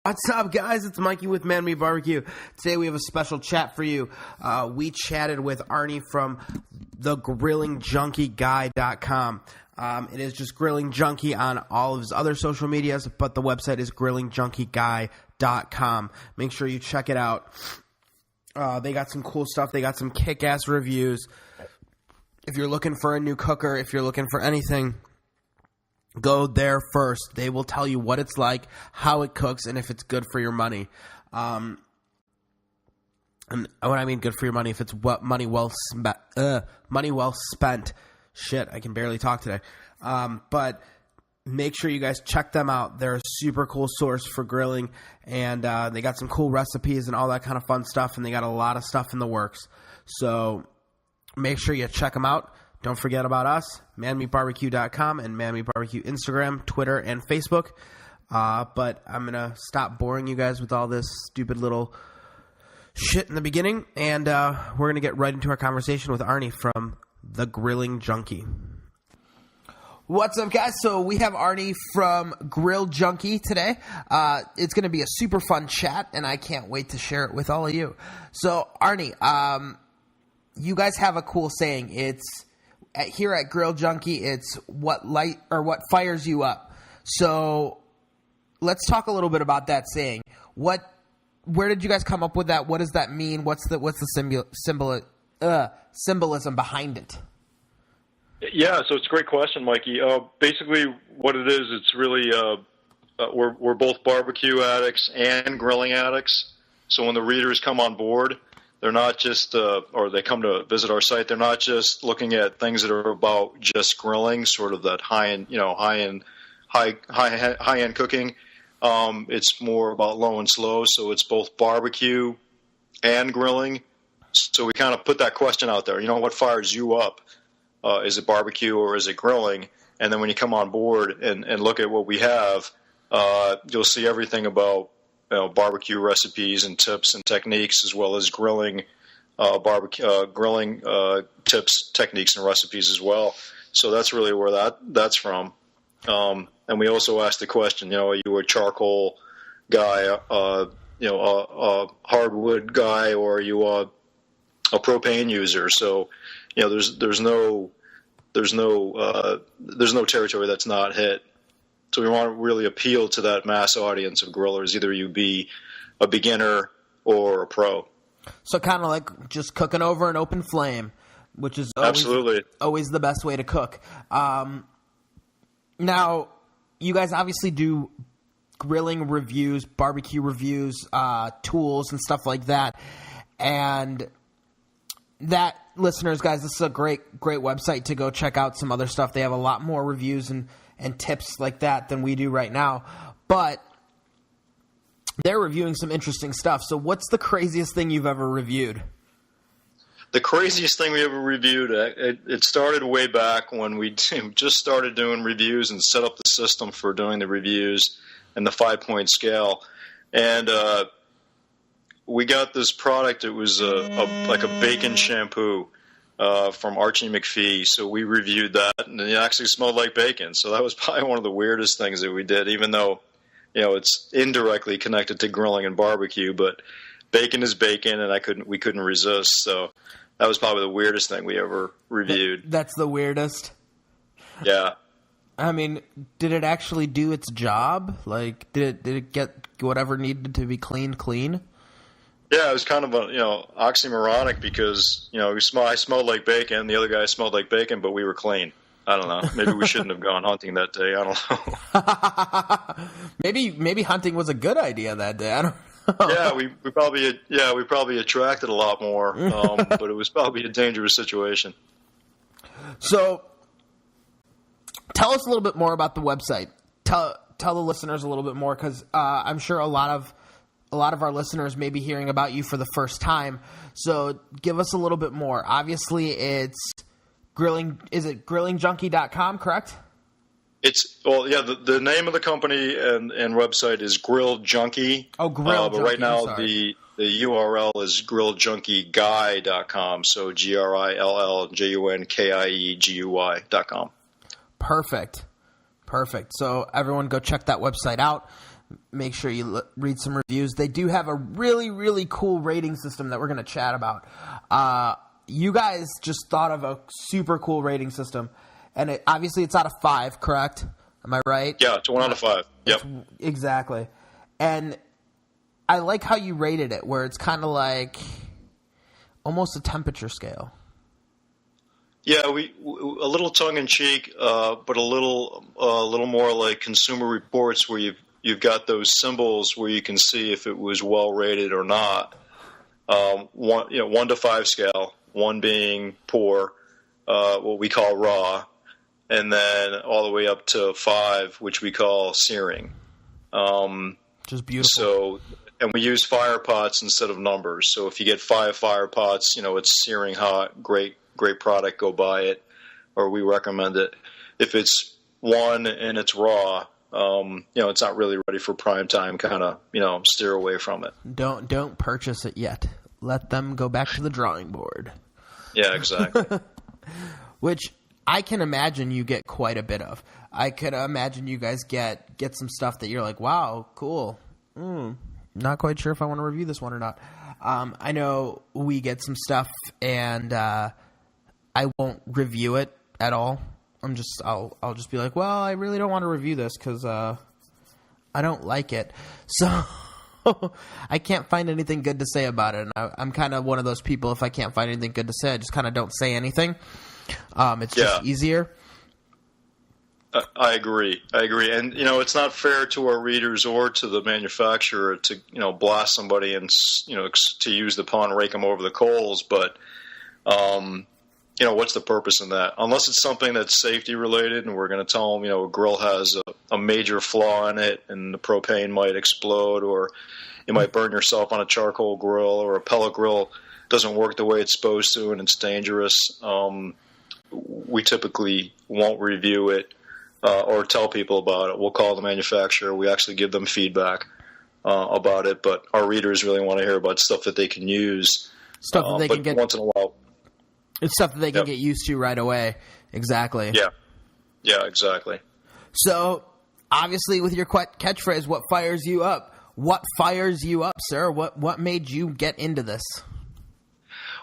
What's up, guys? It's Mikey with MMB Barbecue. Today we have a special chat for you. We chatted with Arnie from the GrillingJunkieGuy.com. It is just Grilling Junkie on all of his other social medias, but the website is GrillingJunkieGuy.com. Make sure you check it out. They got some cool stuff. They got some kick-ass reviews. If you're looking for a new cooker, if you're looking for anything, go there first. They will tell you what it's like, how it cooks, and if it's good for your money. And when I mean good for your money, if it's money well spent. Shit, I can barely talk today. But make sure you guys check them out. They're a super cool source for grilling, and they got some cool recipes and all that kind of fun stuff, and they got a lot of stuff in the works. So make sure you check them out. Don't forget about us, MMBBarbecue.com and MMB Barbecue Instagram, Twitter, and Facebook. But I'm going to stop boring you guys with all this stupid little shit in the beginning, and we're going to get right into our conversation with Arnie from the Grilling Junkie. What's up, guys? So we have Arnie from Grill Junkie today. It's going to be a super fun chat, and I can't wait to share it with all of you. So, Arnie, you guys have a cool saying. It's here at Grill Junkie, it's what fires you up. So let's talk a little bit about that saying. Where did you guys come up with that? What does that mean? What's the symbolism behind it? Yeah, so it's a great question, Mikey. Basically, what it is, it's really we're both barbecue addicts and grilling addicts. So when the readers come on board, they're not just, or they come to visit our site, they're not just looking at things that are about just grilling, sort of that high end cooking. It's more about low and slow, so it's both barbecue and grilling. So we kind of put that question out there. What fires you up? Is it barbecue or is it grilling? And then when you come on board and look at what we have, you'll see everything about barbecue recipes and tips and techniques, as well as grilling tips, techniques, and recipes as well. So that's really where that's from. And we also asked the question, are you a charcoal guy, a hardwood guy, or are you a propane user? So, there's no territory that's not hit. So we want to really appeal to that mass audience of grillers, either you be a beginner or a pro. So kind of like just cooking over an open flame, which is always the best way to cook. Now, you guys obviously do grilling reviews, barbecue reviews, tools, and stuff like that. And that, listeners, guys, this is a great website to go check out some other stuff. They have a lot more reviews and tips like that than we do right now. But they're reviewing some interesting stuff. So what's the craziest thing you've ever reviewed? The craziest thing we ever reviewed, it started way back when we just started doing reviews and set up the system for doing the reviews and the 5-point scale. And we got this product. It was like a bacon shampoo from Archie McPhee. So we reviewed that, and it actually smelled like bacon. So that was probably one of the weirdest things that we did, even though it's indirectly connected to grilling and barbecue. But bacon is bacon, and we couldn't resist. So that was probably the weirdest thing we ever reviewed. That's the weirdest. Yeah. I mean, did it actually do its job? Like, did it get whatever needed to be clean? Yeah, it was kind of oxymoronic because I smelled like bacon, the other guy smelled like bacon, but we were clean. I don't know. Maybe we shouldn't have gone hunting that day. I don't know. maybe hunting was a good idea that day. I don't know. Yeah, we probably attracted a lot more, but it was probably a dangerous situation. So, tell us a little bit more about the website. Tell the listeners a little bit more, because I'm sure a lot of our listeners may be hearing about you for the first time. So give us a little bit more. Obviously, it's GrillingJunkie.com, correct? The name of the company and website is Grill Junkie. Oh, Grill Junkie. But right now the URL is GrillJunkieGuy.com. So GrillJunkiegui.com. Perfect. So everyone go check that website out. make sure you read some reviews. They do have a really, really cool rating system that we're going to chat about. You guys just thought of a super cool rating system, and obviously it's out of 5, correct? Am I right? Yeah, it's 1 out of 5. Yep. Exactly. And I like how you rated it, where it's kind of like almost a temperature scale. Yeah, we a little tongue in cheek, but a little more like Consumer Reports, where you've got those symbols where you can see if it was well rated or not. 1 to 5 scale, 1 being poor, what we call raw, and then all the way up to 5, which we call searing. Just beautiful. So, and we use fire pots instead of numbers. So if you get 5 fire pots, it's searing hot, great product, go buy it, or we recommend it. If it's 1 and it's raw, it's not really ready for prime time, kind of, steer away from it. Don't purchase it yet. Let them go back to the drawing board. Yeah, exactly. Which I can imagine you get quite a bit of. I could imagine you guys get some stuff that you're like, wow, cool. Not quite sure if I want to review this one or not. I know we get some stuff, and I won't review it at all. I'll just be like, well, I really don't want to review this because I don't like it. So I can't find anything good to say about it. And I'm kind of one of those people, if I can't find anything good to say, I just kind of don't say anything. It's just easier. I agree. And, it's not fair to our readers or to the manufacturer to, blast somebody and, to use the pun, rake them over the coals. But, what's the purpose in that? Unless it's something that's safety related and we're going to tell them, a grill has a major flaw in it and the propane might explode, or you might burn yourself on a charcoal grill, or a pellet grill doesn't work the way it's supposed to and it's dangerous. We typically won't review it or tell people about it. We'll call the manufacturer. We actually give them feedback about it, but our readers really want to hear about stuff that they can use. Stuff that they can get once in a while. It's stuff that they can get used to right away. Exactly. Yeah, exactly. So, obviously, with your catchphrase, what fires you up? What fires you up, sir? What made you get into this?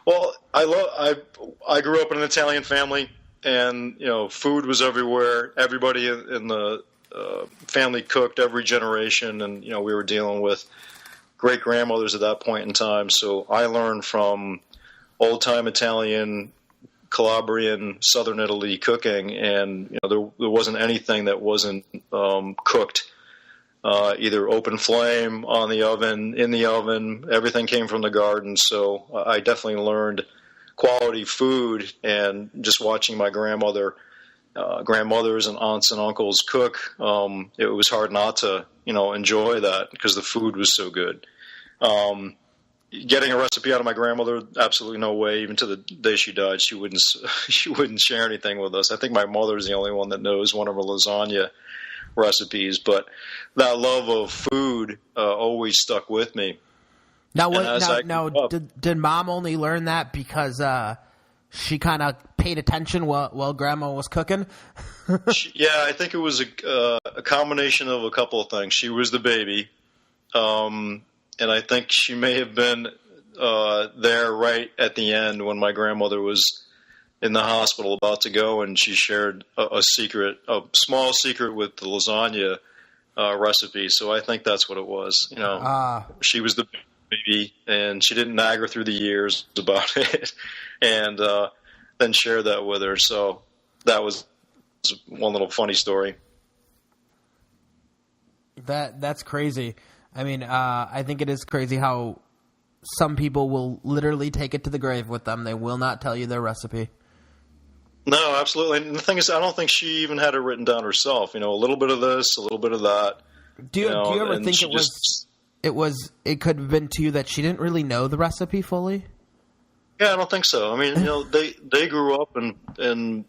Well, I grew up in an Italian family, and food was everywhere. Everybody in the family cooked every generation, and we were dealing with great grandmothers at that point in time. So I learned from old time Italian, Calabrian, Southern Italy cooking, and there wasn't anything that wasn't cooked. Either open flame, on the oven, in the oven. Everything came from the garden, so I definitely learned quality food. And just watching my grandmothers and aunts and uncles cook, it was hard not to enjoy that because the food was so good. Getting a recipe out of my grandmother, absolutely no way. Even to the day she died, she wouldn't share anything with us. I think my mother's the only one that knows one of her lasagna recipes, but that love of food always stuck with me. Did Mom only learn that because she kind of paid attention while Grandma was cooking? Yeah, I think it was a combination of a couple of things. She was the baby, and I think she may have been there right at the end when my grandmother was in the hospital about to go, and she shared a small secret with the lasagna recipe. So I think that's what it was. She was the baby, and she didn't nag her through the years about it, and then share that with her. So that was one little funny story. That's crazy. I mean, I think it is crazy how some people will literally take it to the grave with them. They will not tell you their recipe. No, absolutely. And the thing is, I don't think she even had it written down herself. A little bit of this, a little bit of that. Do you ever think it could have been to you that she didn't really know the recipe fully? Yeah, I don't think so. I mean, they grew up and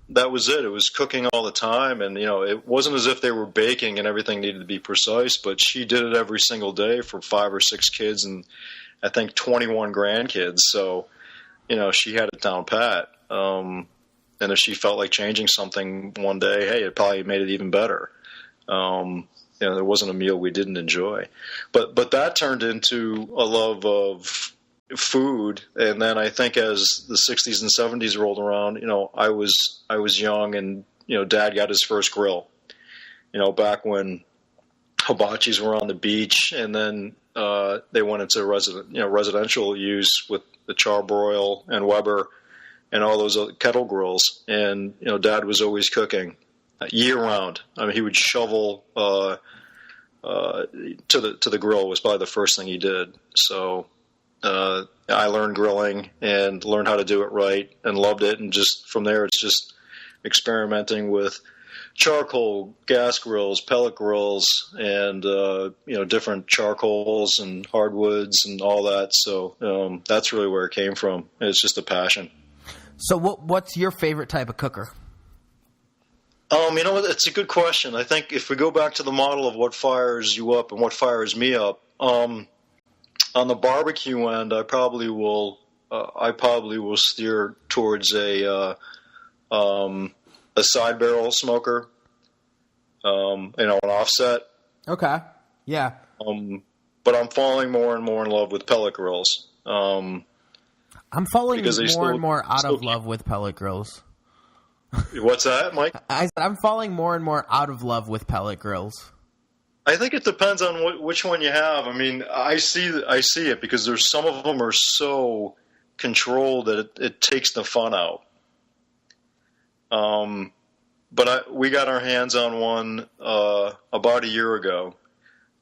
that was it. It was cooking all the time, and it wasn't as if they were baking and everything needed to be precise. But she did it every single day for 5 or 6 kids, and I think 21 grandkids. So, she had it down pat. And if she felt like changing something one day, hey, it probably made it even better. there wasn't a meal we didn't enjoy. But that turned into a love of food. And then I think as the 60s and 70s rolled around, I was young, and Dad got his first grill. Back when hibachis were on the beach, and then they went into residential use with the Charbroil and Weber and all those other kettle grills. And Dad was always cooking year round. I mean, he would shovel to the grill was probably the first thing he did. So I learned grilling and learned how to do it right and loved it. And just from there, it's just experimenting with charcoal, gas grills, pellet grills, and different charcoals and hardwoods and all that. So that's really where it came from. It's just a passion. So what's your favorite type of cooker? It's a good question. I think if we go back to the model of what fires you up and what fires me up, on the barbecue end, I probably will steer towards a side barrel smoker, an offset. Okay. Yeah. But I'm falling more and more in love with pellet grills. I'm falling more and more out of love with pellet grills. What's that, Mike? I'm falling more and more out of love with pellet grills. I think it depends on which one you have. I mean, I see it because there's some of them are so controlled that it takes the fun out. But we got our hands on one about a year ago.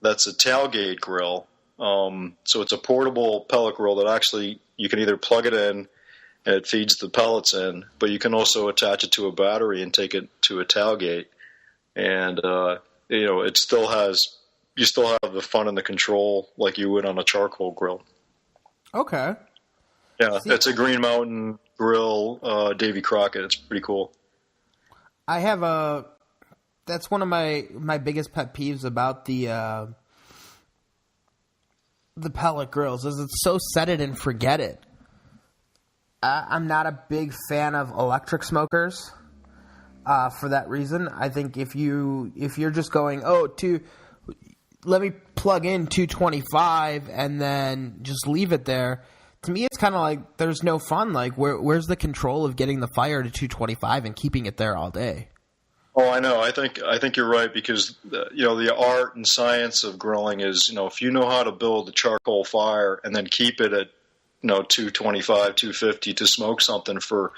That's a tailgate grill. So it's a portable pellet grill that actually you can either plug it in and it feeds the pellets in, but you can also attach it to a battery and take it to a tailgate. And it still has you still have the fun and the control like you would on a charcoal grill. Okay. Yeah, it's a Green Mountain grill, Davy Crockett. It's pretty cool. I have that's one of my biggest pet peeves about the pellet grills is it's so set it and forget it. I'm not a big fan of electric smokers for that reason. I think if you're just going, let me plug in 225 and then just leave it there, to me it's kind of like there's no fun. Like where's the control of getting the fire to 225 and keeping it there all day? Oh, I know. I think you're right because the art and science of grilling is if you know how to build a charcoal fire and then keep it at 225, 250 to smoke something for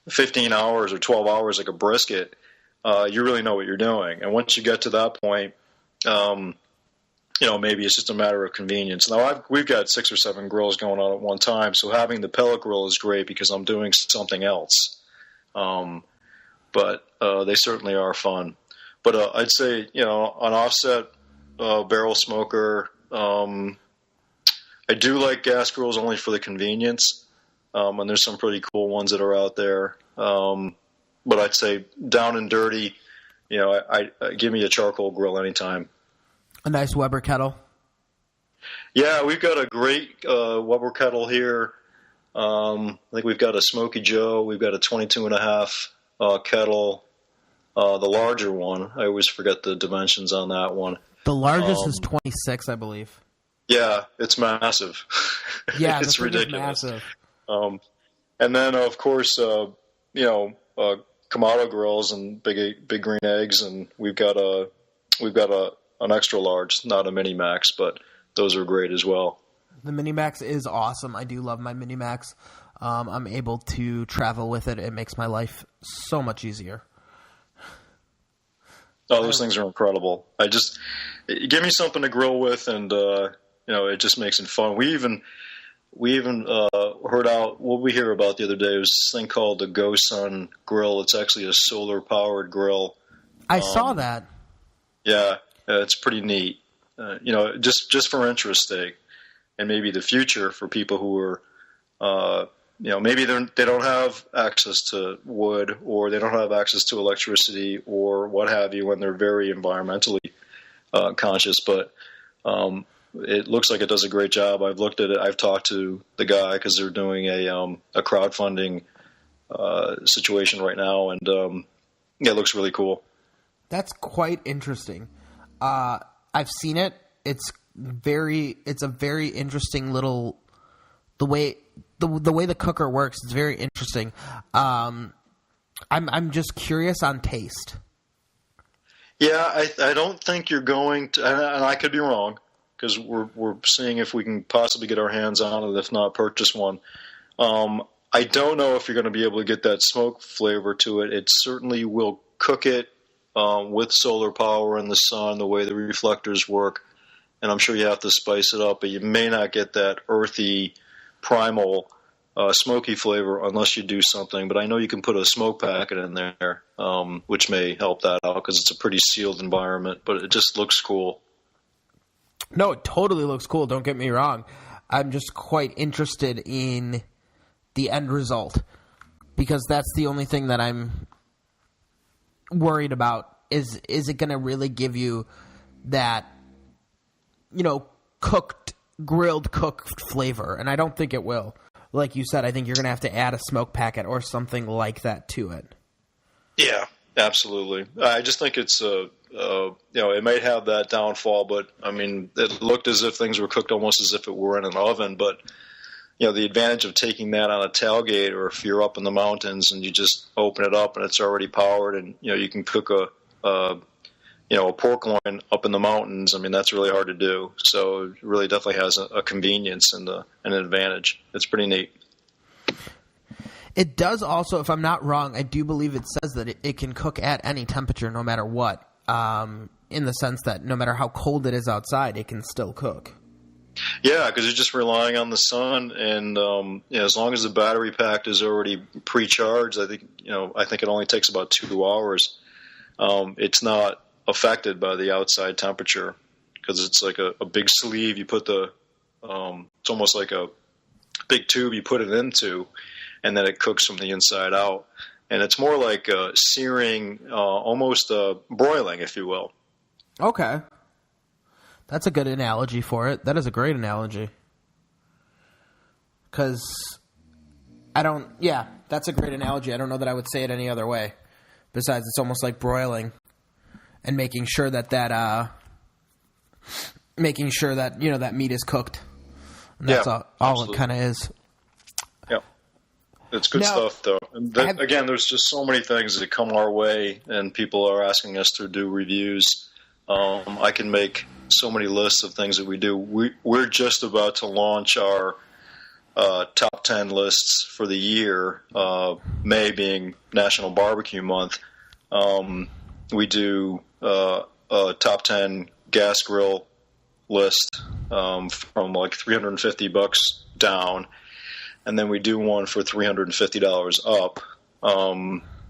15 hours or 12 hours like a brisket, you really know what you're doing. And once you get to that point, maybe it's just a matter of convenience. Now we've got 6 or 7 grills going on at one time, so having the pellet grill is great because I'm doing something else. But they certainly are fun. But I'd say, an offset barrel smoker. I do like gas grills only for the convenience, and there's some pretty cool ones that are out there. But I'd say down and dirty, I give me a charcoal grill anytime. A nice Weber kettle. Yeah, we've got a great Weber kettle here. I think we've got a Smoky Joe. We've got a 22.5 kettle. The larger one, I always forget the dimensions on that one. The largest is 26, I believe. Yeah, it's massive. Yeah, it's ridiculous. Massive. And then, of course, Kamado grills and big green eggs, and we've got an extra large, not a Minimax, but those are great as well. The Minimax is awesome. I do love my Minimax. I'm able to travel with it. It makes my life so much easier. Oh, those things are incredible. Give me something to grill with, and it just makes it fun. We even heard out what we hear about the other day was this thing called the GoSun grill. It's actually a solar powered grill. I saw that. Yeah, it's pretty neat. Just for interest's sake, and maybe the future for people who are, maybe they don't have access to wood or they don't have access to electricity or what have you when they're very environmentally conscious. But it looks like it does a great job. I've looked at it. I've talked to the guy because they're doing a crowdfunding situation right now, and it looks really cool. That's quite interesting. I've seen it. It's a very interesting little the way the cooker works. It's very interesting. I'm just curious on taste. Yeah, I don't think you're going to, and I could be wrong because we're seeing if we can possibly get our hands on it. If not, purchase one. I don't know if you're going to be able to get that smoke flavor to it. It certainly will cook it with solar power and the sun, the way the reflectors work. And I'm sure you have to spice it up, but you may not get that earthy, primal, smoky flavor unless you do something. But I know you can put a smoke packet in there, which may help that out because it's a pretty sealed environment, but it just looks cool. No, it totally looks cool. Don't get me wrong. I'm just quite interested in the end result because that's the only thing that I'm worried about is it going to really give you that, grilled cooked flavor? And I don't think it will. Like you said, I think you're going to have to add a smoke packet or something like that to it. Yeah, absolutely. I just think it's it might have that downfall, but I mean, it looked as if things were cooked almost as if it were in an oven. But the advantage of taking that on a tailgate, or if you're up in the mountains and you just open it up and it's already powered, and you can cook a pork loin up in the mountains. I mean, that's really hard to do. So it really definitely has a convenience and an advantage. It's pretty neat. It does also, if I'm not wrong, I do believe it says that it can cook at any temperature no matter what, in the sense that no matter how cold it is outside, it can still cook. Yeah, because you're just relying on the sun, and as long as the battery pack is already pre-charged, I think it only takes about 2 hours. It's not affected by the outside temperature because it's like a big sleeve. You put it's almost like a big tube you put it into, and then it cooks from the inside out. And it's more like searing, almost broiling, if you will. Okay. That's a good analogy for it. That is a great analogy. Because that's a great analogy. I don't know that I would say it any other way. Besides, it's almost like broiling and making sure that that meat is cooked. And that's all it kind of is. Yeah. It's good stuff, though. And again, there's just so many things that come our way, and people are asking us to do reviews. I can make so many lists of things that we do. We're just about to launch our top 10 lists for the year, May being National Barbecue Month. We do a top 10 gas grill list from like $350 down, and then we do one for $350 up.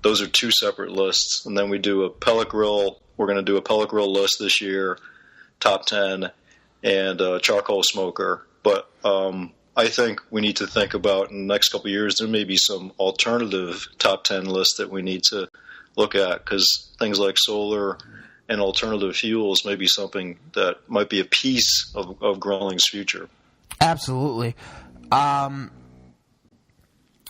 Those are two separate lists, and then we do a pellet grill. We're going to do a pellet grill list this year, top 10, and a charcoal smoker. But I think we need to think about in the next couple of years, there may be some alternative top 10 lists that we need to look at, because things like solar and alternative fuels may be something that might be a piece of grilling's future. Absolutely.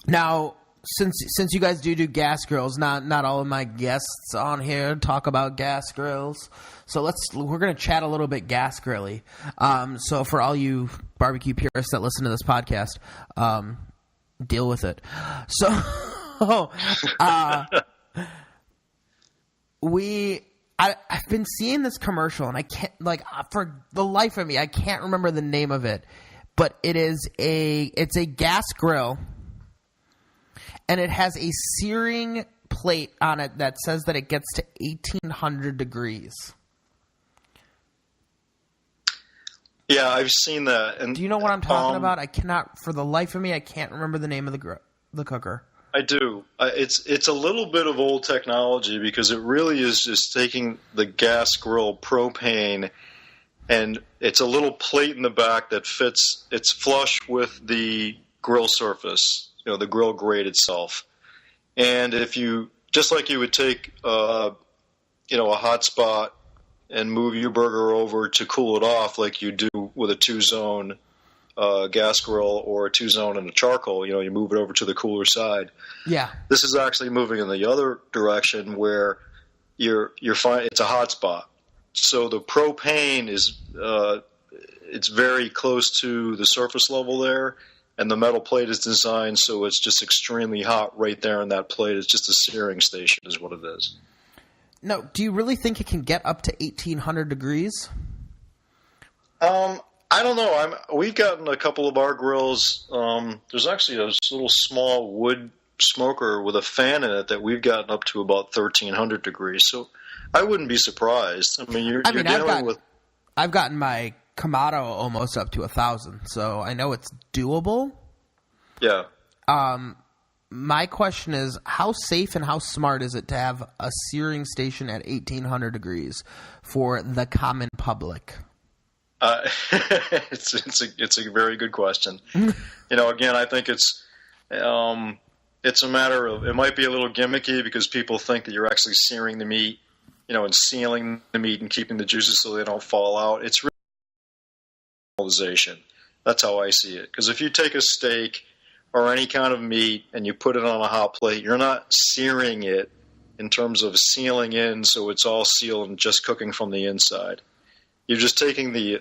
Now, since you guys do gas grills, not all of my guests on here talk about gas grills, so we're going to chat a little bit gas grilly. So for all you barbecue purists that listen to this podcast, deal with it. So I've been seeing this commercial, and I can't, for the life of me, I can't remember the name of it, but it's a gas grill, and it has a searing plate on it that says that it gets to 1,800 degrees. Yeah, I've seen that. And do you know what I'm talking about? I cannot, for the life of me, I can't remember the name of the cooker. I do. It's a little bit of old technology, because it really is just taking the gas grill propane, and it's a little plate in the back that fits. It's flush with the grill surface, the grill grate itself. And if you, just like you would take, a hot spot and move your burger over to cool it off, like you do with a 2-zone gas grill or a 2-zone and a charcoal, you move it over to the cooler side. Yeah. This is actually moving in the other direction, where you're fine. It's a hot spot. so the propane is it's very close to the surface level there, and the metal plate is designed so it's just extremely hot right there in that plate. It's just a searing station is what it is. No, do you really think it can get up to 1,800 degrees? I don't know. We've gotten a couple of our grills. There's actually a little small wood smoker with a fan in it that we've gotten up to about 1,300 degrees. So I wouldn't be surprised. I mean, you're dealing with. I've gotten my Kamado almost up to 1,000, so I know it's doable. Yeah. My question is, how safe and how smart is it to have a searing station at 1,800 degrees for the common public? It's a very good question. Again, I think it's a matter of, it might be a little gimmicky because people think that you're actually searing the meat, and sealing the meat and keeping the juices so they don't fall out. It's really caramelization. That's how I see it. Because if you take a steak or any kind of meat and you put it on a hot plate, you're not searing it in terms of sealing in so it's all sealed and just cooking from the inside. You're just taking the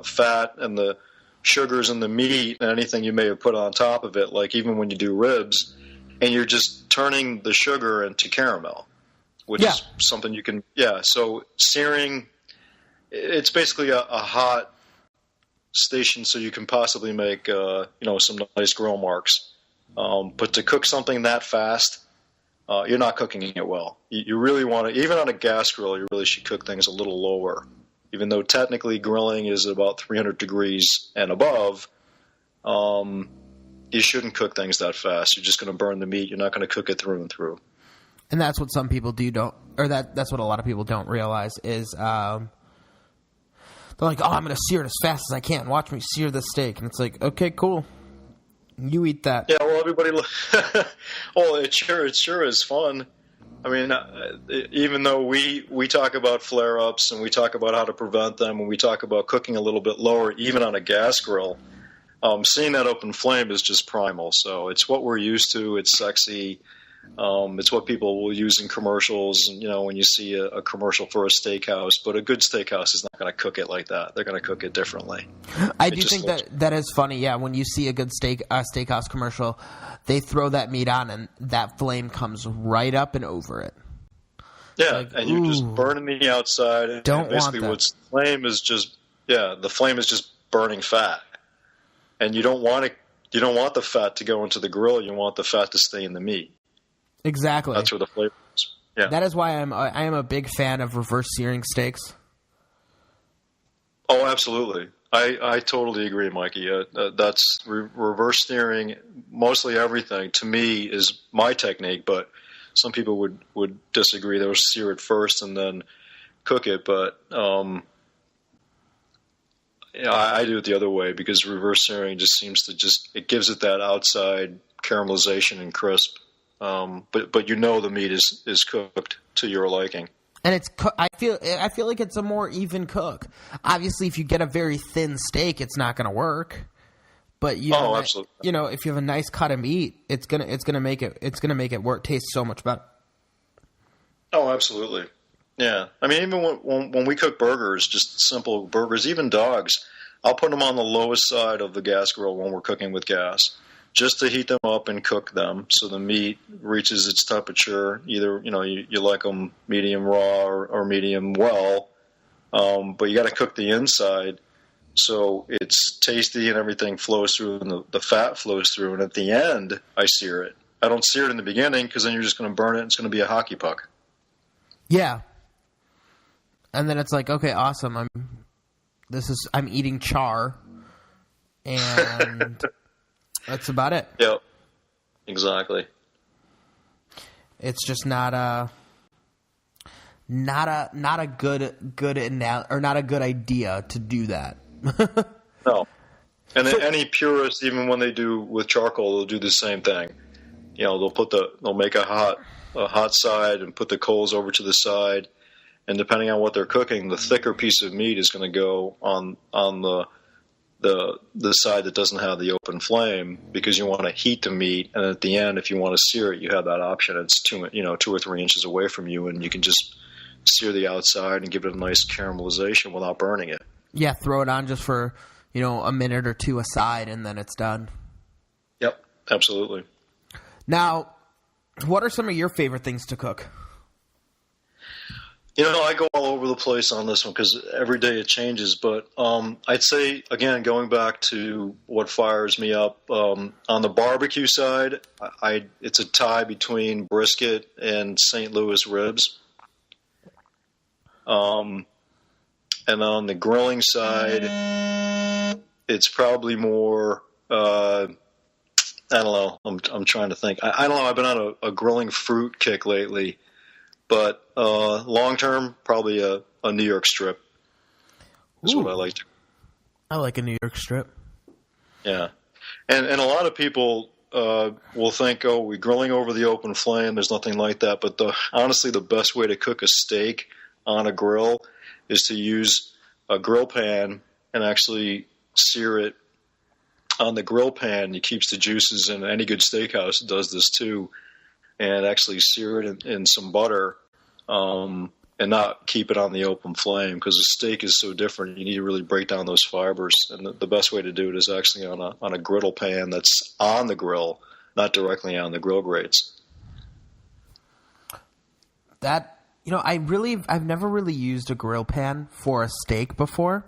fat and the sugars in the meat and anything you may have put on top of it, like even when you do ribs, and you're just turning the sugar into caramel, which is something you can – so searing, it's basically a hot station so you can possibly make some nice grill marks. But to cook something that fast, you're not cooking it well. You really want to – even on a gas grill, you really should cook things a little lower. Even though technically grilling is about 300 degrees and above, you shouldn't cook things that fast. You're just going to burn the meat. You're not going to cook it through and through. And that's what some people that's what a lot of people don't realize is they're like, oh, I'm going to sear it as fast as I can. Watch me sear this steak. And it's like, okay, cool. You eat that. Yeah, well, everybody it sure is fun. I mean, even though we talk about flare-ups and we talk about how to prevent them and we talk about cooking a little bit lower, even on a gas grill, seeing that open flame is just primal. So it's what we're used to. It's sexy. It's what people will use in commercials, when you see a commercial for a steakhouse. But a good steakhouse is not going to cook it like that. They're going to cook it differently. I do think that is funny. Yeah, when you see a good steakhouse commercial, they throw that meat on and that flame comes right up and over it. Yeah, and you're just burning the outside. Don't basically want that. The flame is just burning fat, and you don't want the fat to go into the grill. You want the fat to stay in the meat. Exactly. That's where the flavor is. Yeah. That is why I am a big fan of reverse searing steaks. Oh, absolutely. I totally agree, Mikey. That's reverse searing. Mostly everything to me is my technique, but some people would disagree. They'll sear it first and then cook it, but I do it the other way because reverse searing just seems to it gives it that outside caramelization and crisp. But the meat is cooked to your liking. And I feel like it's a more even cook. Obviously, if you get a very thin steak, it's not going to work. But absolutely. If you have a nice cut of meat, it's gonna make it work taste so much better. Oh, absolutely. Yeah, I mean, even when we cook burgers, just simple burgers, even dogs, I'll put them on the lowest side of the gas grill when we're cooking with gas, just to heat them up and cook them so the meat reaches its temperature. Either you like them medium raw or medium well, but you got to cook the inside so it's tasty and everything flows through and the fat flows through. And at the end, I sear it. I don't sear it in the beginning because then you're just going to burn it. It's going to be a hockey puck. Yeah. And then it's like, okay, awesome. I'm eating char, and that's about it. Yep, exactly. It's just not a good idea to do that. No, and any purists, even when they do with charcoal, they'll do the same thing. They'll make a hot side and put the coals over to the side. And depending on what they're cooking, the thicker piece of meat is going to go on the side that doesn't have the open flame because you want to heat the meat. And at the end, if you want to sear it, you have that option. It's 2 or 3 inches away from you, and you can just sear the outside and give it a nice caramelization without burning it. Yeah, throw it on just for, a minute or two aside, and then it's done. Yep, absolutely. Now, what are some of your favorite things to cook? I go all over the place on this one because every day it changes. But I'd say, again, going back to what fires me up, on the barbecue side, it's a tie between brisket and St. Louis ribs. And on the grilling side, it's probably more, I don't know. I'm trying to think. I don't know. I've been on a grilling fruit kick lately. But long term, probably a New York strip is what I like to. I like a New York strip. Yeah, and a lot of people will think, "Oh, we're grilling over the open flame." There's nothing like that. But honestly, the best way to cook a steak on a grill is to use a grill pan and actually sear it on the grill pan. It keeps the juices, and any good steakhouse does this too. And actually sear it in some butter, and not keep it on the open flame, because the steak is so different. You need to really break down those fibers, and the best way to do it is actually on a griddle pan that's on the grill, not directly on the grill grates. That I've never really used a grill pan for a steak before,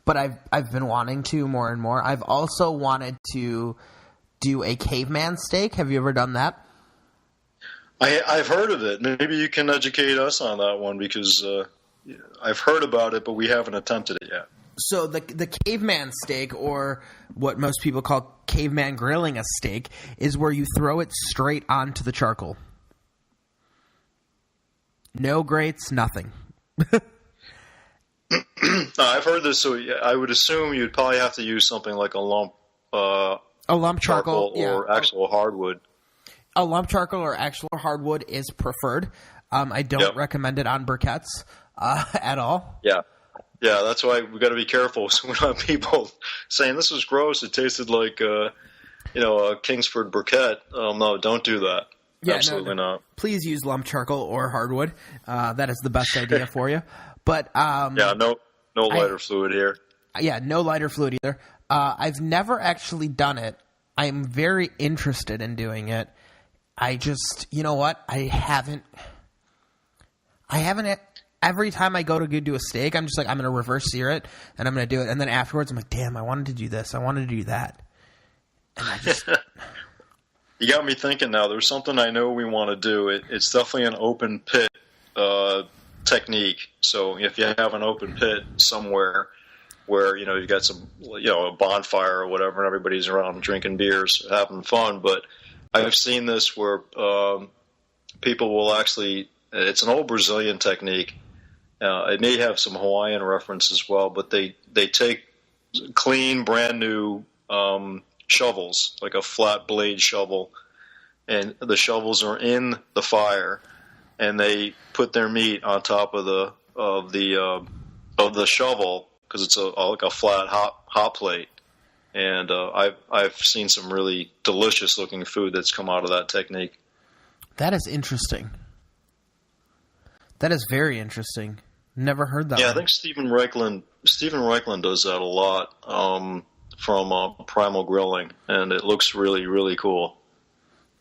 but I've been wanting to more and more. I've also wanted to do a caveman steak. Have you ever done that? I've heard of it. Maybe you can educate us on that one, because I've heard about it, but we haven't attempted it yet. So the caveman steak, or what most people call caveman grilling a steak, is where you throw it straight onto the charcoal. No grates, nothing. I've heard this, so I would assume you'd probably have to use something like a lump charcoal or actual hardwood. A lump charcoal or actual hardwood is preferred. I don't recommend it on briquettes at all. Yeah, that's why we got to be careful. So we don't have people saying this was gross. It tasted like a Kingsford briquette. No, don't do that. Yeah, absolutely not. Please use lump charcoal or hardwood. That is the best idea for you. But no lighter fluid here. Yeah, no lighter fluid either. I've never actually done it. I'm very interested in doing it. I just, I haven't, every time I go to do a steak, I'm just like, I'm going to reverse sear it, and I'm going to do it. And then afterwards, I'm like, damn, I wanted to do this. I wanted to do that. And I just... You got me thinking now. There's something I know we want to do. It's definitely an open pit technique. So if you have an open pit somewhere where, you've got some, a bonfire or whatever, and everybody's around drinking beers, having fun, but... I've seen this where people will actually, it's an old Brazilian technique. It may have some Hawaiian reference as well, but they take clean, brand new shovels, like a flat blade shovel, and the shovels are in the fire, and they put their meat on top of the shovel, because it's like a flat hot plate. And I've seen some really delicious looking food that's come out of that technique. That is interesting. That is very interesting. Never heard that. Yeah, one. I think Stephen Reichland does that a lot from Primal Grilling, and it looks really, really cool.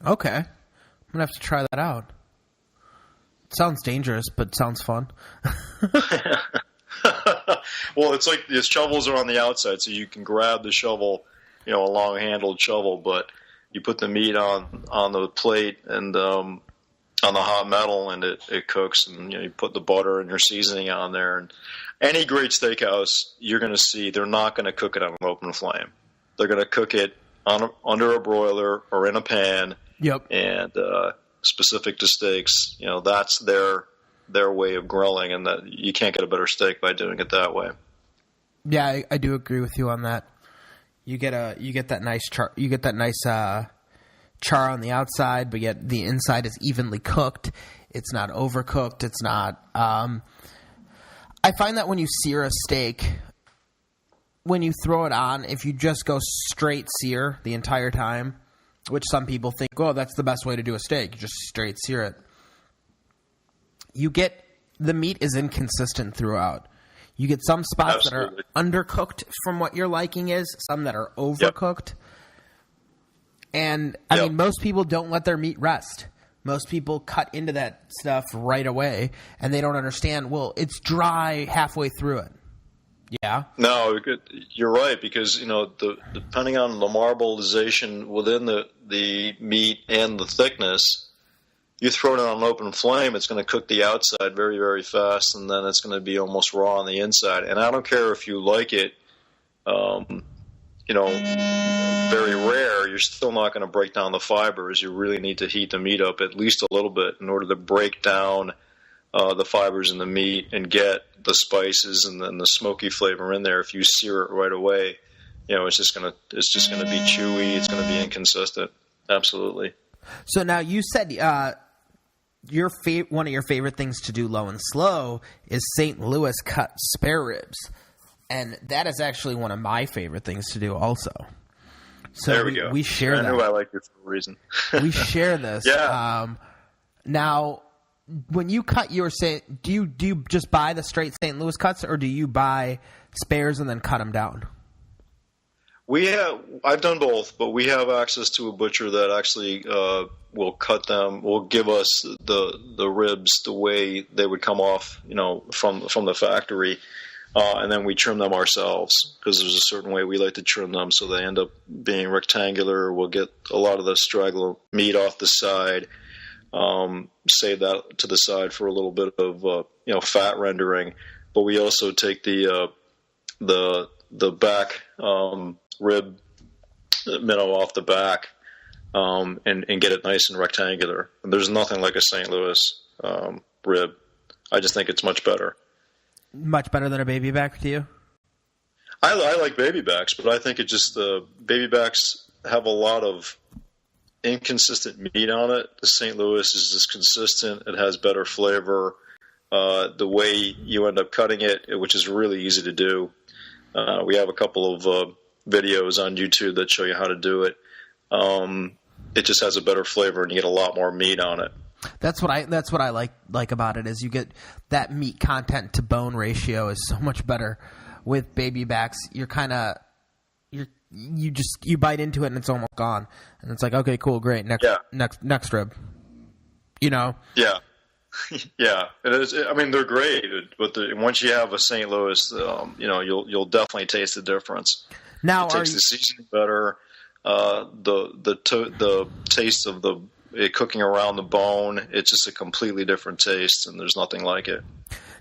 Okay, I'm gonna have to try that out. It sounds dangerous, but sounds fun. Well, it's like the shovels are on the outside, so you can grab the shovel, a long-handled shovel, but you put the meat on the plate and on the hot metal, and it cooks, and you put the butter and your seasoning on there. And any great steakhouse, you're going to see they're not going to cook it on an open flame. They're going to cook it under a broiler or in a pan. Yep. And specific to steaks, that's their way of grilling, and that you can't get a better steak by doing it that way. Yeah, I do agree with you on that. You get that nice char. You get that nice char on the outside, but yet the inside is evenly cooked. It's not overcooked. It's not. I find that when you sear a steak, when you throw it on, if you just go straight sear the entire time, which some people think, oh, that's the best way to do a steak. You just straight sear it. You get the meat is inconsistent throughout. You get some spots Absolutely. that are undercooked from what your liking is, some that are overcooked. Yep. And, I mean, most people don't let their meat rest. Most people cut into that stuff right away, and they don't understand, well, it's dry halfway through it. Yeah? No, you're right, because, depending on the marbleization within the meat and the thickness, you throw it on an open flame, it's going to cook the outside very, very fast, and then it's going to be almost raw on the inside. And I don't care if you like it, very rare, you're still not going to break down the fibers. You really need to heat the meat up at least a little bit in order to break down the fibers in the meat and get the spices and then the smoky flavor in there. If you sear it right away, it's just going to be chewy. It's going to be inconsistent. Absolutely. So now you said one of your favorite things to do low and slow is St. Louis cut spare ribs, and that is actually one of my favorite things to do also. So there we go. We share that. I knew I liked it for a reason. We share this. Yeah. Now, when you cut your do you just buy the straight St. Louis cuts, or do you buy spares and then cut them down? I've done both, but we have access to a butcher that actually will cut them, will give us the ribs the way they would come off, from the factory, and then we trim them ourselves because there's a certain way we like to trim them so they end up being rectangular. We'll get a lot of the straggler meat off the side, save that to the side for a little bit of fat rendering, but we also take the back rib minnow off the back and get it nice and rectangular. And there's nothing like a St. Louis rib. I just think it's much better. Much better than a baby back to you? I like baby backs, but I think it just baby backs have a lot of inconsistent meat on it. The St. Louis is just consistent. It has better flavor. The way you end up cutting it, which is really easy to do. We have a couple of videos on YouTube that show you how to do it. It just has a better flavor, and you get a lot more meat on it. That's what I like about it is you get that meat content to bone ratio is so much better with baby backs. You bite into it and it's almost gone, and it's like, okay, cool, great, next rib. Yeah. Yeah, it is. I mean, they're great, but once you have a St. Louis, you'll definitely taste the difference. Now, it takes the seasoning better, the taste of it cooking around the bone. It's just a completely different taste, and there's nothing like it.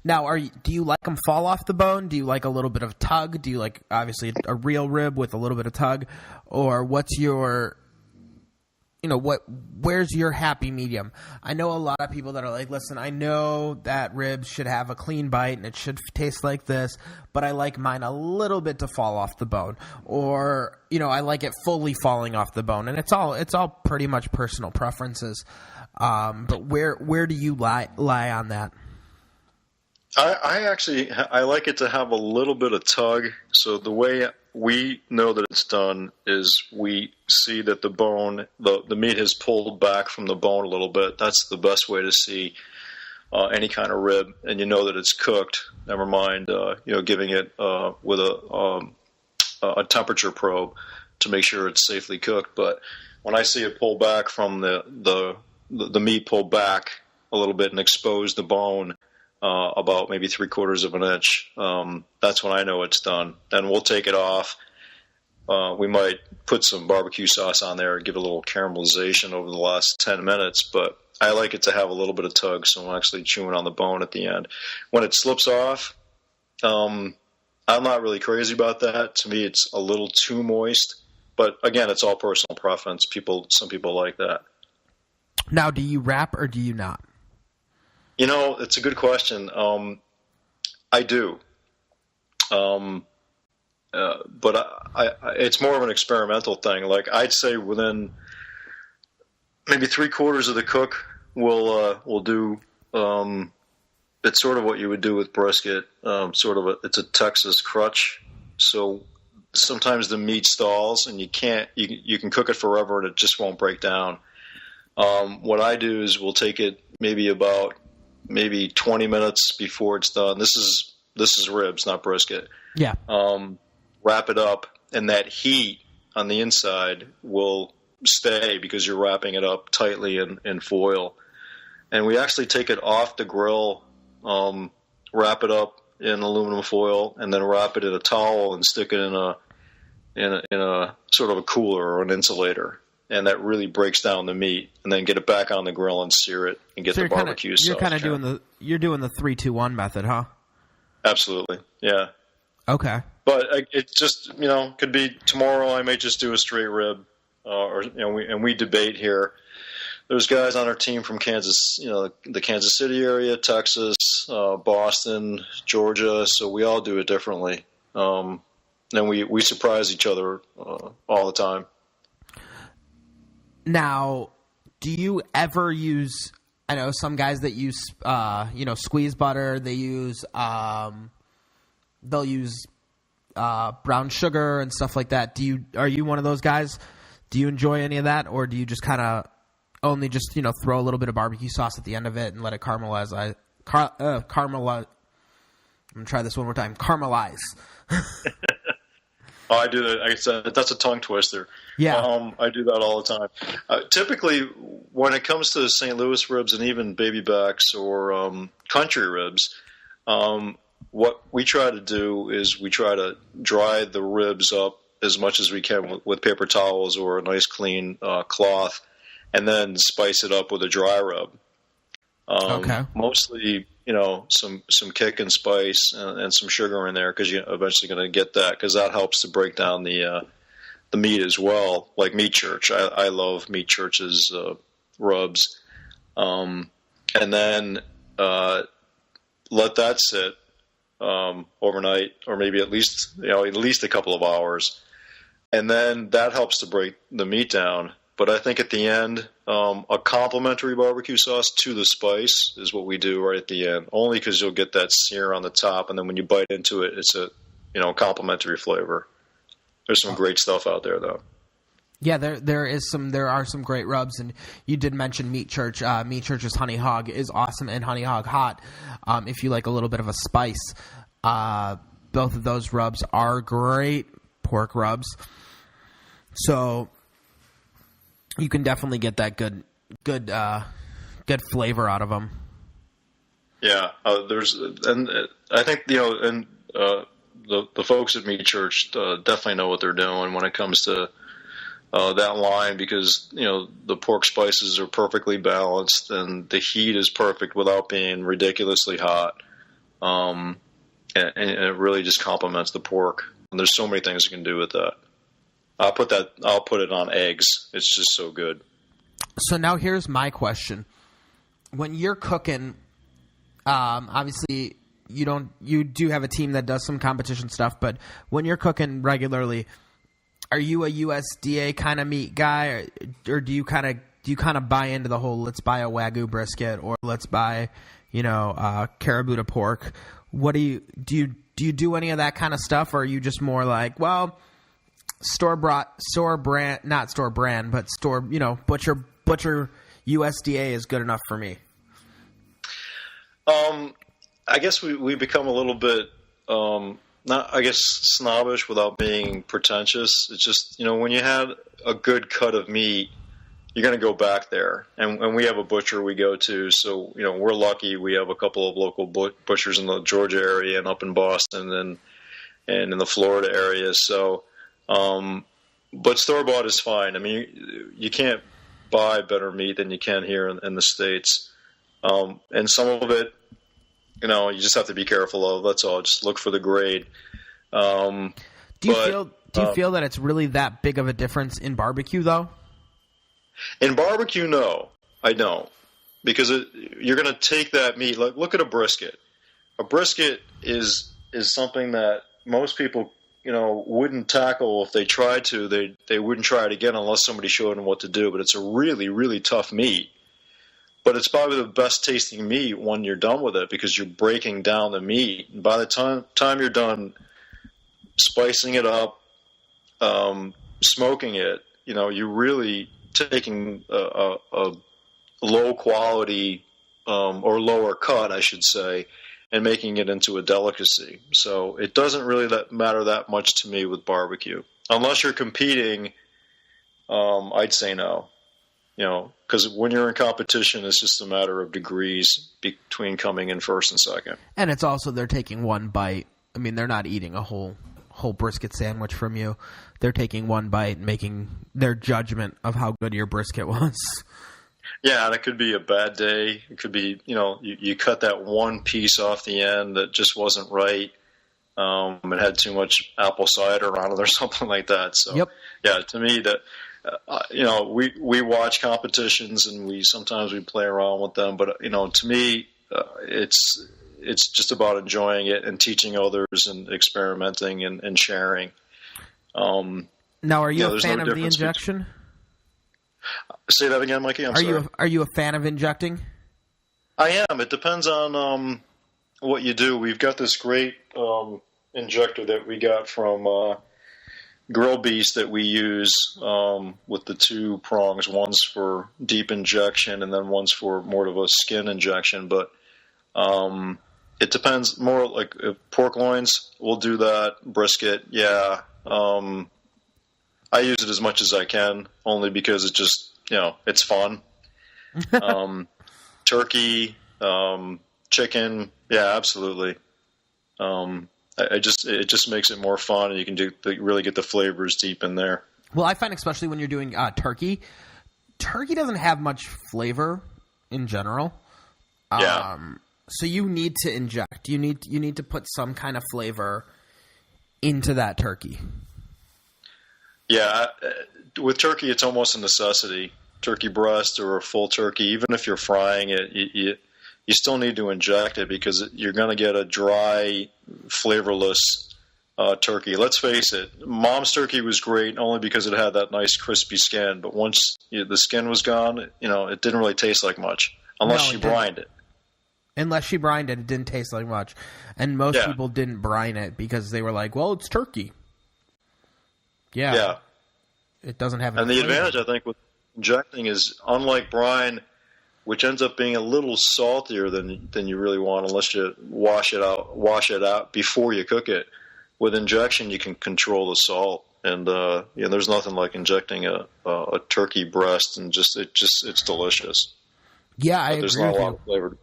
Now, do you like them fall off the bone? Do you like a little bit of tug? Do you like obviously a real rib with a little bit of tug, or what's your where's your happy medium? I know a lot of people that are like, listen, I know that ribs should have a clean bite and it should taste like this, but I like mine a little bit to fall off the bone, or, I like it fully falling off the bone, and it's all pretty much personal preferences. But where do you lie on that? I like it to have a little bit of tug. So the way we know that it's done is we see that the bone, the meat has pulled back from the bone a little bit. That's the best way to see any kind of rib, and you know that it's cooked. Never mind, giving it with a temperature probe to make sure it's safely cooked. But when I see it pull back from the meat pull back a little bit and expose the bone about maybe 3/4 of an inch, that's when I know it's done. Then we'll take it off. We might put some barbecue sauce on there, give it a little caramelization over the last 10 minutes, but I like it to have a little bit of tug, so I'm actually chewing on the bone at the end. When it slips off, I'm not really crazy about that. To me, it's a little too moist, but again, it's all personal preference. Some people like that. Now, do you wrap or do you not? It's a good question. I do. But it's more of an experimental thing. Like, I'd say within maybe 3/4 of the cook, we'll do, it's sort of what you would do with brisket. It's a Texas crutch. So sometimes the meat stalls and you can cook it forever and it just won't break down. What I do is we'll take it maybe about maybe 20 minutes before it's done. This is ribs, not brisket. Yeah. Wrap it up, and that heat on the inside will stay because you're wrapping it up tightly in foil. And we actually take it off the grill, wrap it up in aluminum foil, and then wrap it in a towel and stick it in a sort of a cooler or an insulator. And that really breaks down the meat, and then get it back on the grill and sear it and get the barbecue sauce. You're kind of doing the 3-2-1 method, huh? Absolutely, yeah. Okay. But it just could be tomorrow. I may just do a straight rib, we debate here. There's guys on our team from Kansas, the Kansas City area, Texas, Boston, Georgia. So we all do it differently, and we surprise each other all the time. Now, do you ever use? I know some guys that use, squeeze butter. They use, they'll use brown sugar and stuff like that. Are you one of those guys? Do you enjoy any of that, or do you just kind of only just throw a little bit of barbecue sauce at the end of it and let it caramelize? Caramelize. I'm gonna try this one more time. Caramelize. Oh, I do that. Like I said, that's a tongue twister. Yeah. I do that all the time. Typically, when it comes to St. Louis ribs and even baby backs or country ribs, what we try to do is we try to dry the ribs up as much as we can with paper towels or a nice clean cloth, and then spice it up with a dry rub. Okay. Mostly, some kick and spice and some sugar in there, because you're eventually going to get that, because that helps to break down the meat as well. Like Meat Church, I love Meat Church's rubs, and then let that sit overnight, or maybe at least a couple of hours, and then that helps to break the meat down. But I think at the end, a complimentary barbecue sauce to the spice is what we do right at the end, only because you'll get that sear on the top, and then when you bite into it, it's a complimentary flavor. There's some great stuff out there, though. Yeah, there are some great rubs, and you did mention Meat Church. Meat Church's Honey Hog is awesome, and Honey Hog Hot. If you like a little bit of a spice, both of those rubs are great pork rubs. So you can definitely get that good flavor out of them. Yeah, I think the folks at Meat Church definitely know what they're doing when it comes to that line, because the pork spices are perfectly balanced and the heat is perfect without being ridiculously hot, and it really just complements the pork. And there's so many things you can do with that. I'll put it on eggs. It's just so good. So now here's my question: when you're cooking, obviously you do have a team that does some competition stuff, but when you're cooking regularly, are you a USDA kind of meat guy, or do you kind of buy into the whole let's buy a Wagyu brisket or let's buy Karabuta pork? What do you do any of that kind of stuff, or are you just more like, well, butcher USDA is good enough for me? I guess we become a little bit snobbish without being pretentious. It's just, when you had a good cut of meat, you're going to go back there. And we have a butcher we go to, so, we're lucky. We have a couple of local butchers in the Georgia area and up in Boston and in the Florida area. So, but store-bought is fine. I mean, you can't buy better meat than you can here in the States. And some of it, you just have to be careful of. That's all. Just look for the grade. Do you feel that it's really that big of a difference in barbecue, though? In barbecue, no, I don't, because you're going to take that meat. Like, look at a brisket. A brisket is something that most people, wouldn't tackle if they tried to. They wouldn't try it again unless somebody showed them what to do. But it's a really, really tough meat. But it's probably the best tasting meat when you're done with it, because you're breaking down the meat. And by the time you're done spicing it up, smoking it, you're really taking a low quality or lower cut, I should say, and making it into a delicacy. So it doesn't really matter that much to me with barbecue. Unless you're competing, I'd say no. Because when you're in competition, it's just a matter of degrees between coming in first and second. And it's also they're taking one bite. I mean, they're not eating a whole brisket sandwich from you. They're taking one bite and making their judgment of how good your brisket was. Yeah, and it could be a bad day. It could be, you cut that one piece off the end that just wasn't right. It had too much apple cider on it or something like that. So, yep. Yeah, to me that, we watch competitions and sometimes we play around with them. But, to me, it's just about enjoying it and teaching others and experimenting and sharing. Now, are you a fan of the injection? Say that again, Mikey. Are you a fan of injecting? I am. It depends on what you do. We've got this great injector that we got from Grill Beast that we use with the two prongs. One's for deep injection and then one's for more of a skin injection. But it depends. More like pork loins, we'll do that. Brisket, yeah. I use it as much as I can, only because it's just, it's fun. Turkey, chicken, yeah, absolutely. It just makes it more fun, and you can really get the flavors deep in there. Well, I find especially when you're doing turkey doesn't have much flavor in general. Yeah. So you need to inject. You need to put some kind of flavor into that turkey. Yeah, with turkey, it's almost a necessity. Turkey breast or a full turkey, even if you're frying it, you still need to inject it because you're going to get a dry, flavorless turkey. Let's face it, Mom's turkey was great only because it had that nice crispy skin. But once the skin was gone, it didn't really taste like much unless she brined it. Unless she brined it, it didn't taste like much. And most people didn't brine it because they were like, well, it's turkey. Yeah. It doesn't have any flavor. Advantage, I think, with injecting is, unlike brine, which ends up being a little saltier than you really want unless you wash it out before you cook it. With injection, you can control the salt. And there's nothing like injecting a turkey breast, and it's delicious. Yeah, I agree with you. There's not a lot of flavor.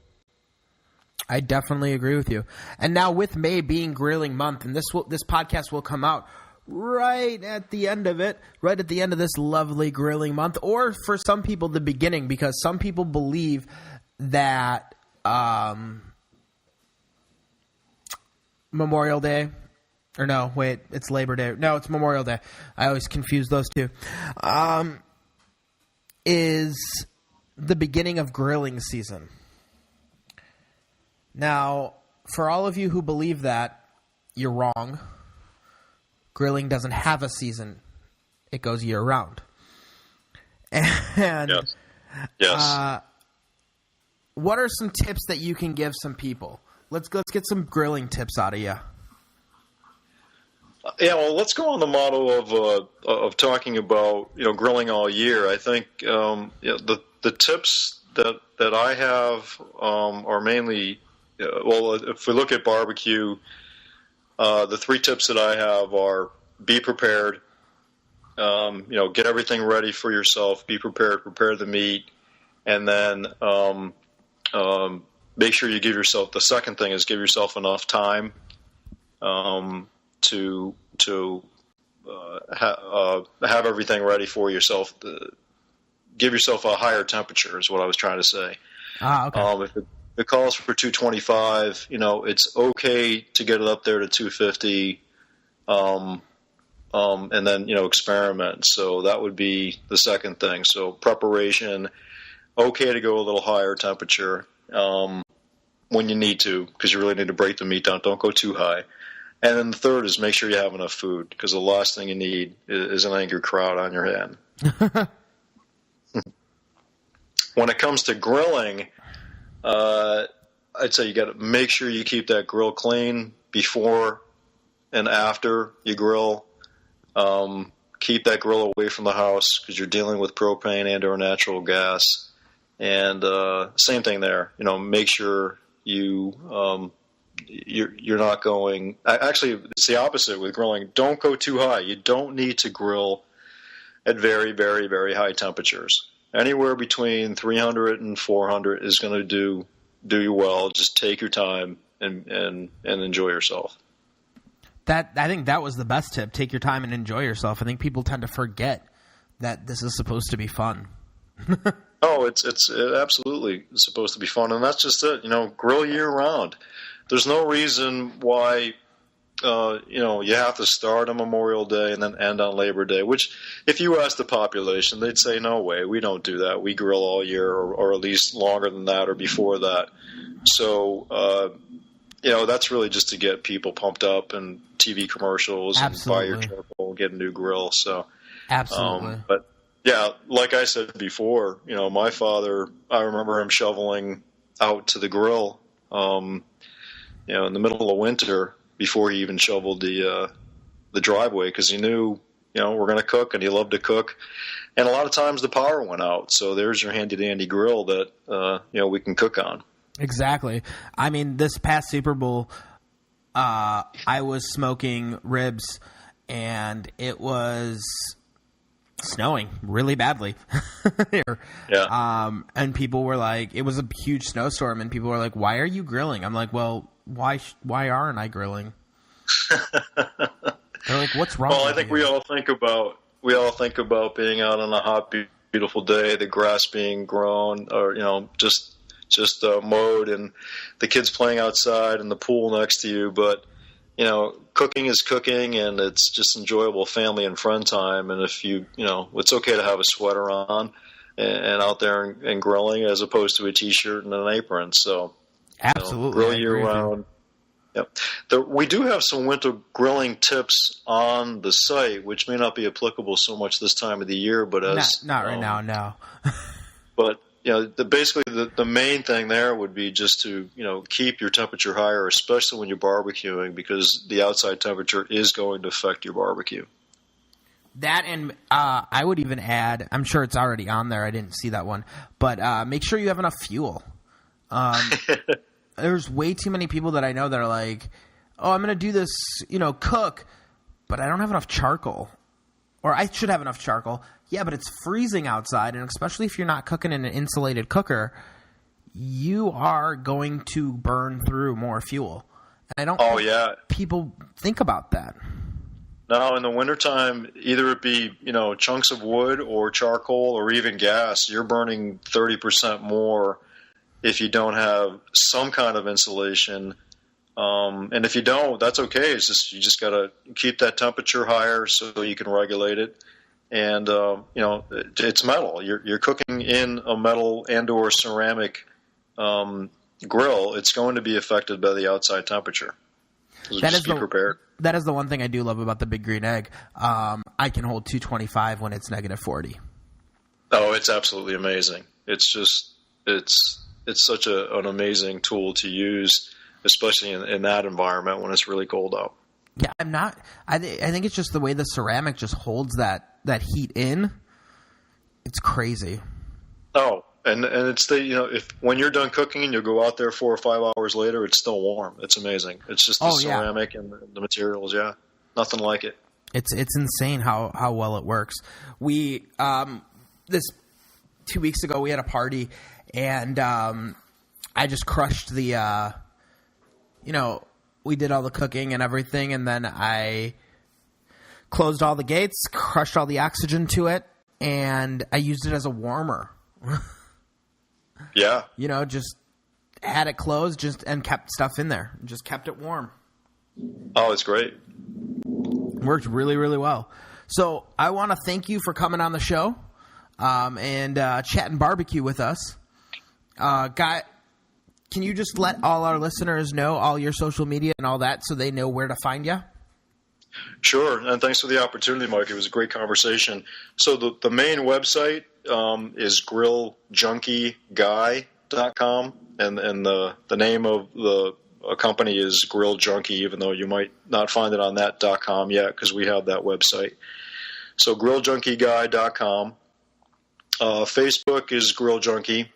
I definitely agree with you. And now with May being grilling month, and this podcast will come out right at the end of this lovely grilling month, or for some people the beginning, because some people believe that Memorial Day, or no, wait, it's Labor Day. No, it's Memorial Day. I always confuse those two. Is the beginning of grilling season. Now, for all of you who believe that, you're wrong. Grilling doesn't have a season. It goes year-round. And yes. What are some tips that you can give some people? Let's get some grilling tips out of you. Yeah, well, let's go on the model of talking about grilling all year. I think the tips that I have are mainly if we look at barbecue. The three tips that I have are: be prepared, get everything ready for yourself, be prepared, prepare the meat, and then make sure you give yourself, the second thing is give yourself enough time to have everything ready for yourself. Give yourself a higher temperature is what I was trying to say. Okay. If it calls for 225, it's okay to get it up there to 250, and then, experiment. So that would be the second thing. So preparation, okay to go a little higher temperature when you need to, because you really need to break the meat down. Don't go too high. And then the third is make sure you have enough food, because the last thing you need is an angry crowd on your hand. When it comes to grilling, I'd say you got to make sure you keep that grill clean before and after you grill. Keep that grill away from the house because you're dealing with propane and or natural gas. And same thing there. Make sure you're not going. Actually, it's the opposite with grilling. Don't go too high. You don't need to grill at very, very, very high temperatures. Anywhere between 300 and 400 is going to do you well. Just take your time and enjoy yourself. I think that was the best tip. Take your time and enjoy yourself. I think people tend to forget that this is supposed to be fun. Oh, it's absolutely supposed to be fun, and that's just it. Grill year round. There's no reason why you have to start on Memorial Day and then end on Labor Day. Which, if you ask the population, they'd say, "No way, we don't do that. We grill all year, or at least longer than that, or before that." So, that's really just to get people pumped up and TV commercials Absolutely. And buy your charcoal and get a new grill. So, absolutely. But yeah, like I said before, my father, I remember him shoveling out to the grill, in the middle of winter before he even shoveled the driveway, because he knew, we're going to cook, and he loved to cook. And a lot of times the power went out. So there's your handy dandy grill that, we can cook on. Exactly. I mean, this past Super Bowl, I was smoking ribs, and it was snowing really badly here. Yeah. And people were like, it was a huge snowstorm, and people were like, "Why are you grilling?" I'm like, "Well, why aren't I grilling?" They're like, "What's wrong?" Well, I think we all think about being out on a hot, beautiful day, the grass being grown, or just mowed, and the kids playing outside and the pool next to you. But cooking is cooking, and it's just enjoyable family and friend time. And if it's okay to have a sweater on and out there and grilling, as opposed to a t-shirt and an apron. So absolutely, grill year round. Yep. We do have some winter grilling tips on the site, which may not be applicable so much this time of the year, but not right now, no. But basically the main thing there would be just to keep your temperature higher, especially when you're barbecuing, because the outside temperature is going to affect your barbecue. That, and I would even add, I'm sure it's already on there, I didn't see that one, but make sure you have enough fuel. There's way too many people that I know that are like, "Oh, I'm going to do this, cook, but I don't have enough charcoal." Or I should have enough charcoal. Yeah, but it's freezing outside, and especially if you're not cooking in an insulated cooker, you are going to burn through more fuel. And I don't think people think about that. No, in the wintertime, either it be, chunks of wood or charcoal or even gas, you're burning 30% more if you don't have some kind of insulation. And if you don't, that's okay. It's just, you just got to keep that temperature higher so you can regulate it. And, it's metal. You're cooking in a metal and or ceramic grill. It's going to be affected by the outside temperature. So just be prepared. That is the one thing I do love about the Big Green Egg. I can hold 225 when it's negative 40. Oh, it's absolutely amazing. It's just, it's such an amazing tool to use, especially in that environment when it's really cold out. Yeah, I think it's just the way the ceramic just holds that heat in. It's crazy. Oh, and it's if when you're done cooking and you go out there 4 or 5 hours later, it's still warm. It's amazing. It's just the ceramic and the materials. Yeah, nothing like it. It's insane how well it works. We this 2 weeks ago we had a party, and I just crushed the we did all the cooking and everything, and then I closed all the gates, crushed all the oxygen to it, and I used it as a warmer. Yeah. Just had it closed and kept stuff in there. Just kept it warm. Oh, it's great. Worked really, really well. So I want to thank you for coming on the show and chatting barbecue with us. Guy, can you just let all our listeners know all your social media and all that so they know where to find you? Sure, and thanks for the opportunity, Mike. It was a great conversation. So the main website is grilljunkie.com, and the name of the company is Grill Junkie, even though you might not find it on that .com yet because we have that website. So grilljunkie.com. Facebook is Grill Junkie.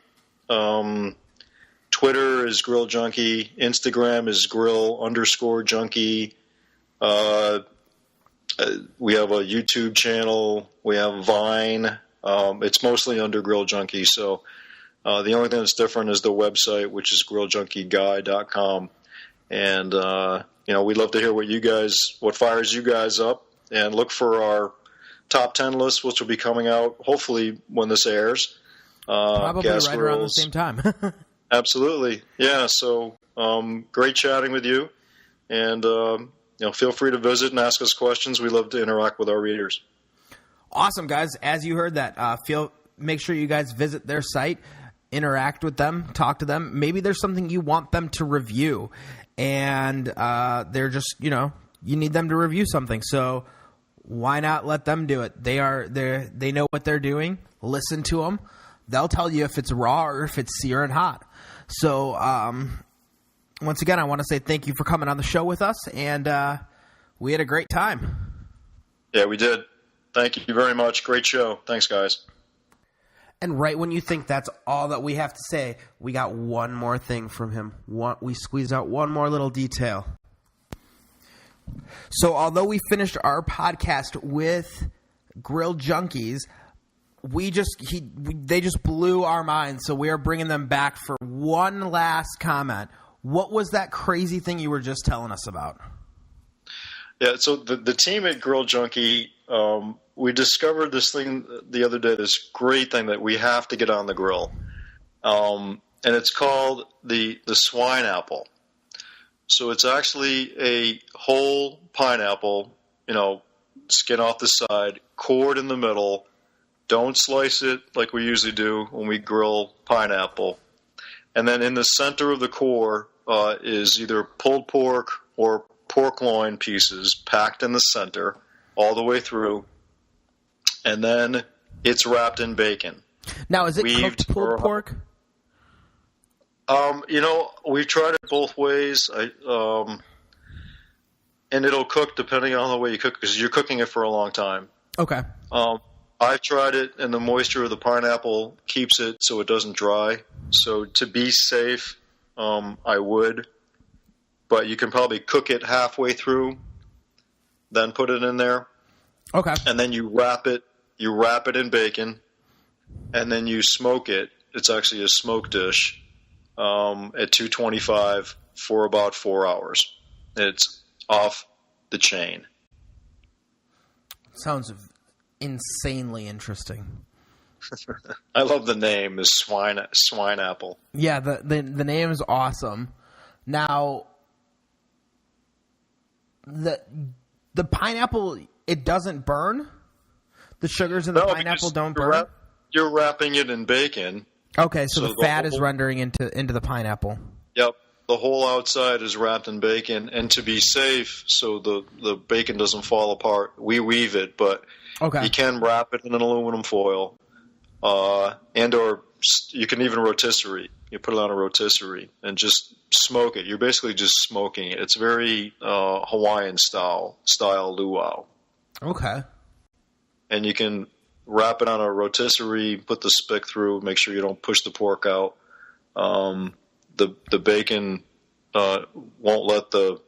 Twitter is Grill Junkie. Instagram is Grill_Junkie. We have a YouTube channel. We have Vine. It's mostly under Grill Junkie. So the only thing that's different is the website, which is grilljunkie.com. And, we'd love to hear what fires you guys up, and look for our top 10 list, which will be coming out hopefully when this airs. Probably right around the same time. Absolutely. Yeah. So, great chatting with you, and, feel free to visit and ask us questions. We love to interact with our readers. Awesome, guys. As you heard that, make sure you guys visit their site, interact with them, talk to them. Maybe there's something you want them to review, and they're just, you need them to review something. So why not let them do it? They know what they're doing. Listen to them. They'll tell you if it's raw or if it's searing hot. So once again, I want to say thank you for coming on the show with us, and we had a great time. Yeah, we did. Thank you very much. Great show. Thanks, guys. And right when you think that's all that we have to say, we got one more thing from him. We squeezed out one more little detail. So although we finished our podcast with Grill Junkies, they just blew our minds. So we are bringing them back for one last comment. What was that crazy thing you were just telling us about? Yeah, so the team at Grill Junkie, we discovered this thing the other day, this great thing that we have to get on the grill. And it's called the swine apple. So it's actually a whole pineapple, skin off the side, cored in the middle. Don't slice it like we usually do when we grill pineapple. And then in the center of the core is either pulled pork or pork loin pieces packed in the center all the way through. And then it's wrapped in bacon. Now, is it cooked pulled pork? We've tried it both ways. And it'll cook depending on the way you cook, because you're cooking it for a long time. Okay. I've tried it, and the moisture of the pineapple keeps it so it doesn't dry. So to be safe, I would. But you can probably cook it halfway through, then put it in there. Okay. And then you wrap it in bacon, and then you smoke it. It's actually a smoke dish at 225 for about 4 hours. It's off the chain. Sounds insanely interesting. I love the name, the swine apple. Yeah, the name is awesome. Now, the pineapple, it doesn't burn? The sugars in the pineapple don't burn? You're wrapping it in bacon. Okay, so the fat is rendering into the pineapple. Yep. The whole outside is wrapped in bacon, and to be safe, so the bacon doesn't fall apart, we weave it, but you can wrap it in an aluminum foil, and or you can even rotisserie. You put it on a rotisserie and just smoke it. You're basically just smoking it. It's very Hawaiian style luau. Okay. And you can wrap it on a rotisserie, put the spick through, make sure you don't push the pork out. The bacon won't let the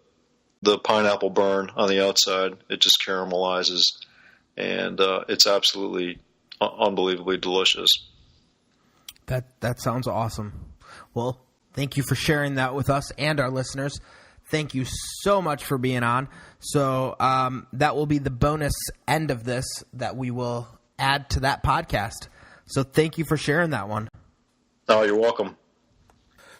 pineapple burn on the outside. It just caramelizes, and it's absolutely unbelievably delicious. That sounds awesome. Well, thank you for sharing that with us and our listeners. Thank you so much for being on. So that will be the bonus end of this that we will add to that podcast. So thank you for sharing that one. Oh, you're welcome.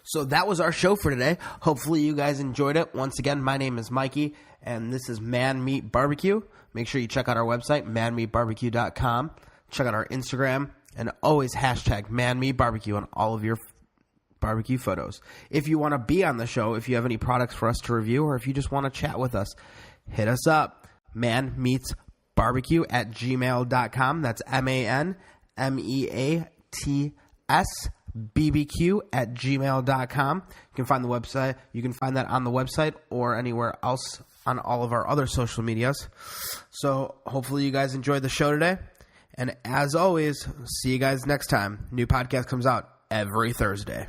So that was our show for today. Hopefully you guys enjoyed it. Once again, my name is Mikey, and this is Man Meat Barbecue. Make sure you check out our website, manmeatbarbecue.com. Check out our Instagram, and always hashtag ManMeatBarbecue on all of your barbecue photos. If you want to be on the show, if you have any products for us to review, or if you just want to chat with us, hit us up, manmeatsbarbecue@gmail.com. That's manmeatsbbq@gmail.com. You can find the website. You can find that on the website or anywhere else on all of our other social medias. So hopefully you guys enjoyed the show today. And as always, see you guys next time. New podcast comes out every Thursday.